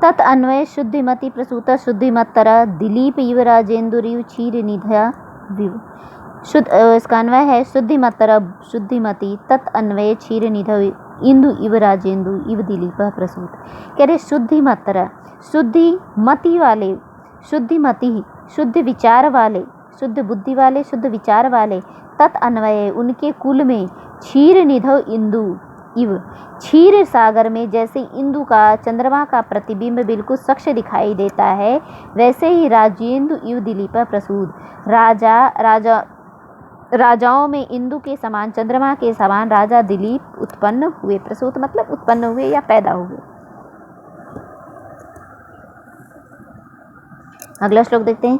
तत् अन्वय शुद्धिमति प्रसूत शुद्धिमत्तर दिलीप इव राजेंदुरिव क्षीर निधया विव। शुद्ध इसका अन्वय है शुद्धिमत्तर शुद्धिमति तत् अन्वय क्षीर निधव इंदु इव राजेंदु इव दिलीप प्रसूत। कह रहे शुद्धिमत्तर शुद्धि मति वाले, शुद्धिमति शुद्ध विचार वाले, शुद्ध बुद्धि वाले, शुद्ध विचार वाले, तत् अन्वय उनके कुल में क्षीर निधव इंदु इव क्षीर सागर में जैसे इंदु का चंद्रमा का प्रतिबिंब बिल्कुल स्वच्छ दिखाई देता है, वैसे ही राजेंदु इव दिलीप प्रसूत राजाओं में इंदु के समान, चंद्रमा के समान राजा दिलीप उत्पन्न हुए। प्रसूत मतलब उत्पन्न हुए या पैदा हुए। अगला श्लोक देखते हैं।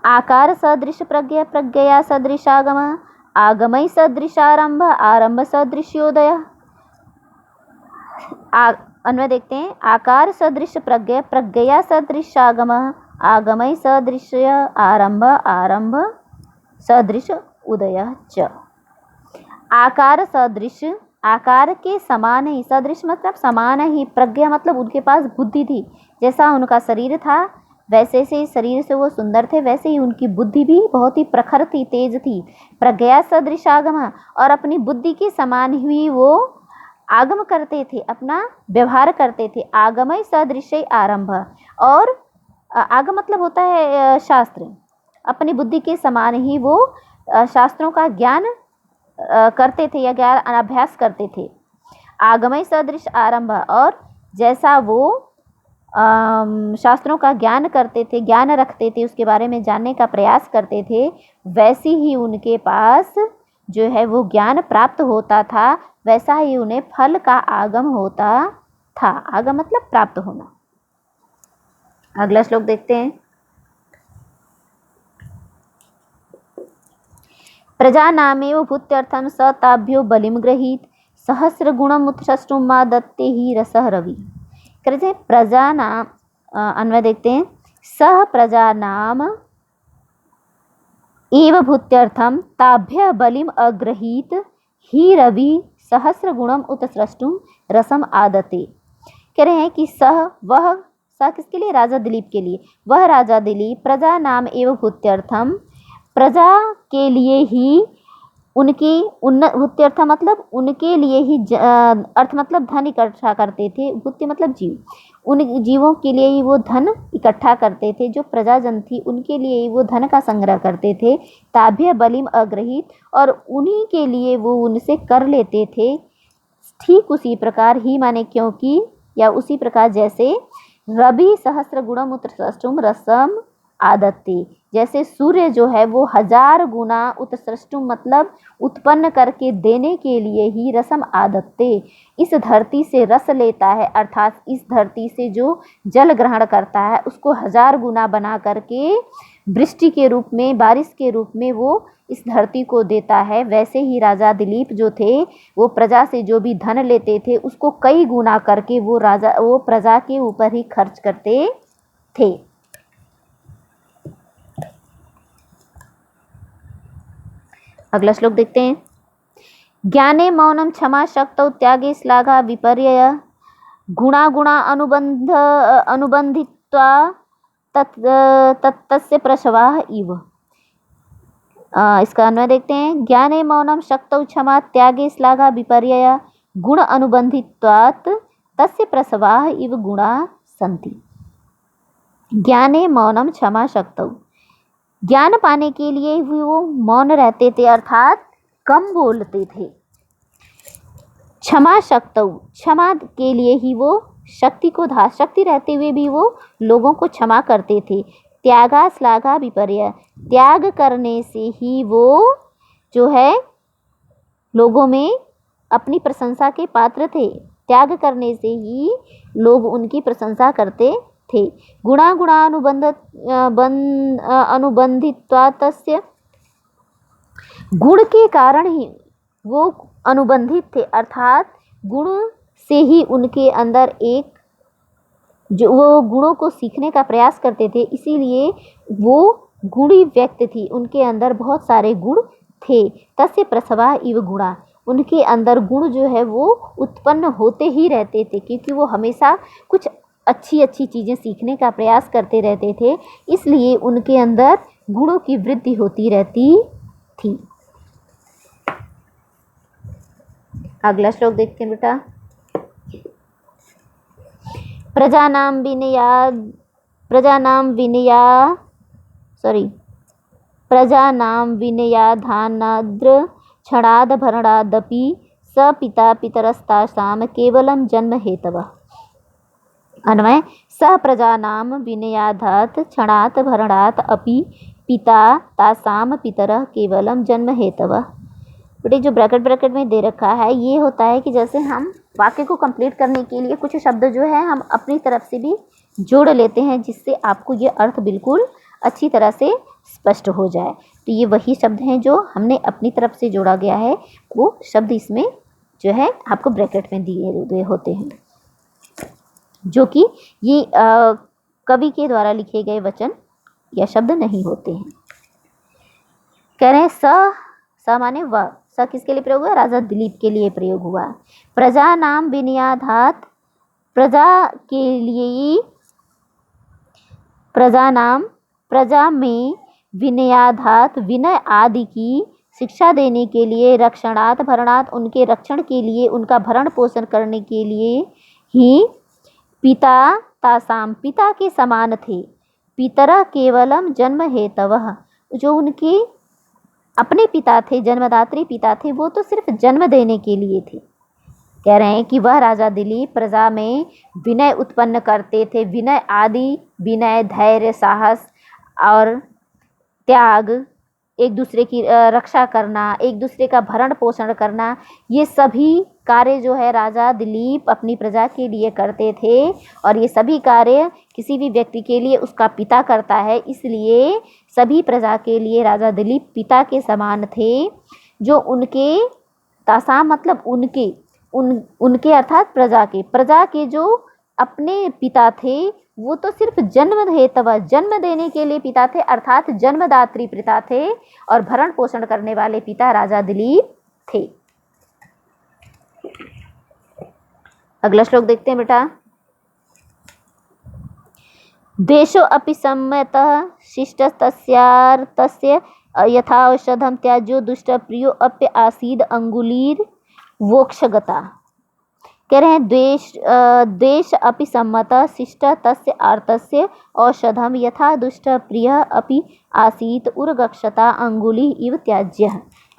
आकार सदृश प्रज्ञा प्रज्ञया सदृशागम आगमय सदृशारंभ आरंभ सदृश्योदय। अन्वय देखते हैं। आकार सदृश प्रज्ञा प्रज्ञया सदृशागम आगमय सदृश आरंभ आरंभ सदृश उदय च। आकार सदृश आकार के समान ही, सदृश मतलब समान ही, प्रज्ञा मतलब उनके पास बुद्धि थी, जैसा उनका शरीर था वैसे से शरीर से वो सुंदर थे, वैसे ही उनकी बुद्धि भी बहुत ही प्रखर थी, तेज थी। प्रज्ञा सदृश आगम और अपनी बुद्धि के समान ही वो आगम करते थे, अपना व्यवहार करते थे। आगमय सदृश आरंभ और आगम मतलब होता है शास्त्र, अपनी बुद्धि के समान ही वो शास्त्रों का ज्ञान करते थे या ज्ञान अभ्यास करते थे। आगमय सदृश आरंभ और जैसा वो शास्त्रों का ज्ञान करते थे, ज्ञान रखते थे, उसके बारे में जानने का प्रयास करते थे, वैसी ही उनके पास जो है वो ज्ञान प्राप्त होता था, वैसा ही उन्हें फल का आगम होता था। आगम मतलब प्राप्त होना। अगला श्लोक देखते हैं। प्रजानामेव भूत्यर्थम स ताभ्यो बलिम गृहीत सहस्र गुणम उत्सृष्टुम मा दत्ते ही रसः रवि। कहते हैं प्रजा नाम, अन्वय देखते हैं। सह प्रजा नाम एव भूत्यर्थम ताभ्य बलिम अग्रहीत ही रवि सहस्र गुणम उत्सृष्टुम रसम आदते। कह रहे हैं कि सह वह, सह किसके लिए? राजा दिलीप के लिए। वह राजा दिलीप प्रजा नाम एव भूत्यर्थम प्रजा के लिए ही, उनकी भूत्यर्थ मतलब उनके लिए ही, अर्थ मतलब धन इकट्ठा करते थे, भूत्य मतलब जीव, उन जीवों के लिए ही वो धन इकट्ठा करते थे, जो प्रजाजन थी उनके लिए ही वो धन का संग्रह करते थे। ताभ्य बलिम अग्रहित और उन्हीं के लिए वो उनसे कर लेते थे। ठीक उसी प्रकार ही माने क्योंकि या उसी प्रकार जैसे रवि सहस्र गुणम उत्सृष्टुम रसम आदत्ते, जैसे सूर्य जो है वो 1000 गुना उत्सृष्टुम मतलब उत्पन्न करके देने के लिए ही रसम आदत्ते इस धरती से रस लेता है, अर्थात इस धरती से जो जल ग्रहण करता है उसको 1000 गुना बना करके वृष्टि के रूप में, बारिश के रूप में वो इस धरती को देता है। वैसे ही राजा दिलीप जो थे वो प्रजा से जो भी धन लेते थे उसको कई गुना करके वो प्रजा के ऊपर ही खर्च करते थे। अगला श्लोक देखते हैं। ज्ञाने मौनम क्षमा शक्तौ त्यागे श्लाघा विपर्यय गुणा गुणा अनुबंधित्वा तत्तस्य प्रसवाह इव। इसका अन्वय देखते हैं। ज्ञाने मौनम शक्तौ क्षमा त्यागे श्लाघा विपर्यय गुण अनुबंधित्वात् तस्य प्रसवाह इव गुणा सन्ति। ज्ञाने मौनम क्षमा शक्तौ, ज्ञान पाने के लिए वो मौन रहते थे, अर्थात कम बोलते थे। क्षमा शक्तौ, क्षमा के लिए ही वो शक्ति रहते हुए भी वो लोगों को क्षमा करते थे। त्यागा श्लाघा विपर्य, त्याग करने से ही वो जो है लोगों में अपनी प्रशंसा के पात्र थे। त्याग करने से ही लोग उनकी प्रशंसा करते थे। गुणा गुणा अनुबंधित्वात्तस्य, गुण के कारण ही वो अनुबंधित थे, अर्थात गुण से ही उनके अंदर एक जो वो गुणों को सीखने का प्रयास करते थे, इसीलिए वो गुणी व्यक्ति थी, उनके अंदर बहुत सारे गुण थे। तस्य प्रसवा इव गुणा, उनके अंदर गुण जो है वो उत्पन्न होते ही रहते थे, क्योंकि वो हमेशा कुछ अच्छी अच्छी चीज़ें सीखने का प्रयास करते रहते थे, इसलिए उनके अंदर गुणों की वृद्धि होती रहती थी। अगला श्लोक देखते हैं बेटा। प्रजानाम विनयाधानाद्र क्षणाद भरणादपि स पिता पितरस्तासाम केवलम जन्म हेतवः। अन्वय, स प्रजानाम विनयाधात क्षणात भरणात अपि पिता तासाम पितरः केवलम जन्म हेतवः। बेटे जो ब्रैकेट में दे रखा है ये होता है कि जैसे हम वाक्य को कंप्लीट करने के लिए कुछ शब्द जो है हम अपनी तरफ से भी जोड़ लेते हैं, जिससे आपको ये अर्थ बिल्कुल अच्छी तरह से स्पष्ट हो जाए। तो ये वही शब्द हैं जो हमने अपनी तरफ से जोड़ा गया है, वो शब्द इसमें जो है आपको ब्रैकेट में दिए हुए होते हैं, जो कि ये कवि के द्वारा लिखे गए वचन या शब्द नहीं होते हैं। कह रहे हैं स माने वह, स किसके लिए प्रयोग हुआ? राजा दिलीप के लिए प्रयोग हुआ। प्रजा नाम विनयाधात, प्रजा के लिए, प्रजा में विनयाधात विनय आदि की शिक्षा देने के लिए, रक्षणात् भरणात् उनके रक्षण के लिए, उनका भरण पोषण करने के लिए ही पिता तासाम पिता के समान थे, पितरा केवलम जन्म हेतवः जो उनके अपने पिता थे, जन्मदात्री पिता थे, वो तो सिर्फ जन्म देने के लिए थे। कह रहे हैं कि वह राजा दिलीप प्रजा में विनय उत्पन्न करते थे। विनय आदि, विनय, धैर्य, साहस और त्याग, एक दूसरे की रक्षा करना, एक दूसरे का भरण पोषण करना, ये सभी कार्य जो है राजा दिलीप अपनी प्रजा के लिए करते थे। और ये सभी कार्य किसी भी व्यक्ति के लिए उसका पिता करता है, इसलिए सभी प्रजा के लिए राजा दिलीप पिता के समान थे। जो उनके तासा मतलब उनके अर्थात प्रजा के जो अपने पिता थे वो तो सिर्फ जन्म हेतव जन्म देने के लिए पिता थे, अर्थात जन्मदात्री पिता थे, और भरण पोषण करने वाले पिता राजा दिलीप थे। अगला श्लोक देखते हैं बेटा। देशो अपि सम्मतः शिष्टस्तस्यार्तस्य यथा औषधम त्याज्यो दुष्ट प्रियो अप्य आसीद अंगुलीर वोक्षगता। कह रहे हैं द्वेष अपि सम्मतः शिष्ट तस्य आर्तस्य औषधम यथा दुष्ट प्रिय अपि आसीत उर्गक्षता अंगुली इव त्याज्य।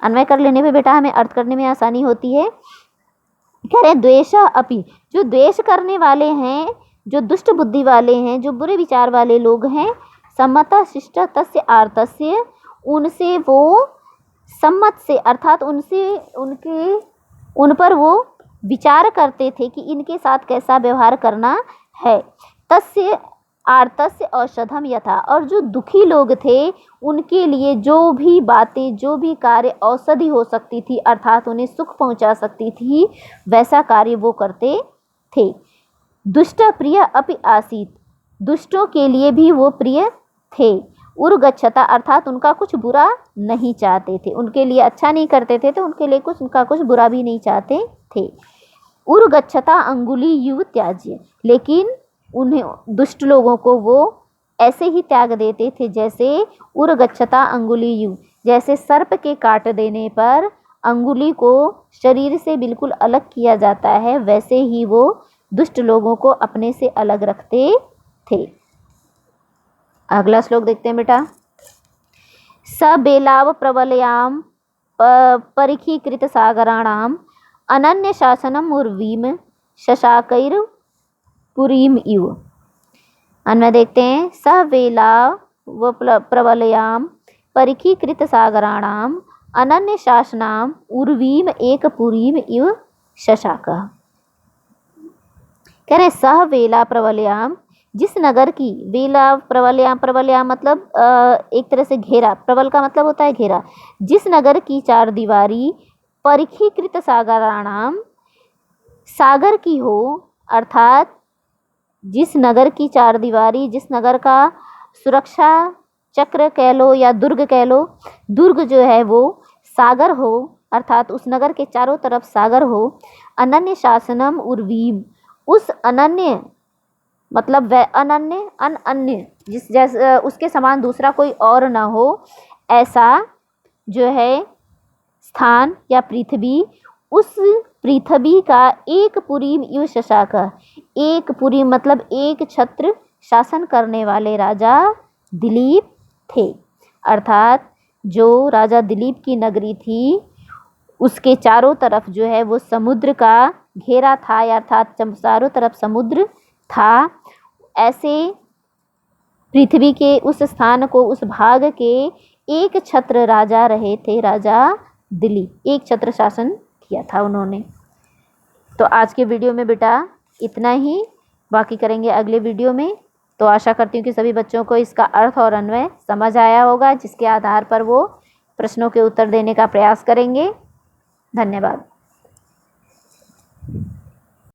अन्वय कर लेने पे बेटा हमें अर्थ करने में आसानी होती है। कह रहे हैं द्वेष अपि जो द्वेष करने वाले हैं, जो दुष्ट बुद्धि वाले हैं, जो बुरे विचार वाले लोग हैं, सम्मतः शिष्ट तस्य आर्तस्य उनसे वो सम्मत से अर्थात उन पर वो विचार करते थे कि इनके साथ कैसा व्यवहार करना है। तस्य आर्तस्य औषधम यथा और जो दुखी लोग थे उनके लिए जो भी बातें, जो भी कार्य औषधि हो सकती थी, अर्थात उन्हें सुख पहुंचा सकती थी, वैसा कार्य वो करते थे। दुष्ट प्रिय अपि आसीत दुष्टों के लिए भी वो प्रिय थे। उर्गच्छता अर्थात उनका कुछ बुरा नहीं चाहते थे, उनके लिए अच्छा नहीं करते थे तो उनके लिए उनका कुछ बुरा भी नहीं चाहते थे। उर्गच्छता अंगुली युव त्याज्य लेकिन उन्हें दुष्ट लोगों को वो ऐसे ही त्याग देते थे जैसे उर्गच्छता अंगुली युव, जैसे सर्प के काट देने पर अंगुली को शरीर से बिल्कुल अलग किया जाता है, वैसे ही वो दुष्ट लोगों को अपने से अलग रखते थे। अगला श्लोक देखते हैं बेटा। स बेलाव प्रबलयाम परिखीकृत सागराणाम अनन्य शासनम उर्वीम शशाकैर पुरीम इव। अन्वय देखते हैं। स बेलाव व प्रबलयाम परिखीकृत सागराणाम अनन्य शासनाम उर्वीम एक पुरीम इव शशाका। कह रहे सह वेला प्रबलयाम जिस नगर की, वेला प्रबलयाम मतलब एक तरह से घेरा, प्रबल का मतलब होता है घेरा, जिस नगर की चार दीवारी परिखीकृत सागराणाम सागर की हो, अर्थात जिस नगर की चार दीवारी, जिस नगर का सुरक्षा चक्र कह लो या दुर्ग कह लो, दुर्ग जो है वो सागर हो, अर्थात उस नगर के चारों तरफ सागर हो। अनन्य शासनम उर्वीम उस अनन्य मतलब वह अनन्य जिस जैसे उसके समान दूसरा कोई और न हो, ऐसा जो है स्थान या पृथ्वी, उस पृथ्वी का एक पुरी यु शशाक, एक पुरी मतलब एक छत्र शासन करने वाले राजा दिलीप थे। अर्थात जो राजा दिलीप की नगरी थी उसके चारों तरफ जो है वो समुद्र का घेरा था, अर्थात चारों तरफ समुद्र था। ऐसे पृथ्वी के उस स्थान को, उस भाग के एक छत्र राजा रहे थे, राजा दिलीप, एक छत्र शासन किया था उन्होंने। तो आज के वीडियो में बेटा इतना ही, बाकी करेंगे अगले वीडियो में। तो आशा करती हूँ कि सभी बच्चों को इसका अर्थ और अन्वय समझ आया होगा, जिसके आधार पर वो प्रश्नों के उत्तर देने का प्रयास करेंगे। धन्यवाद।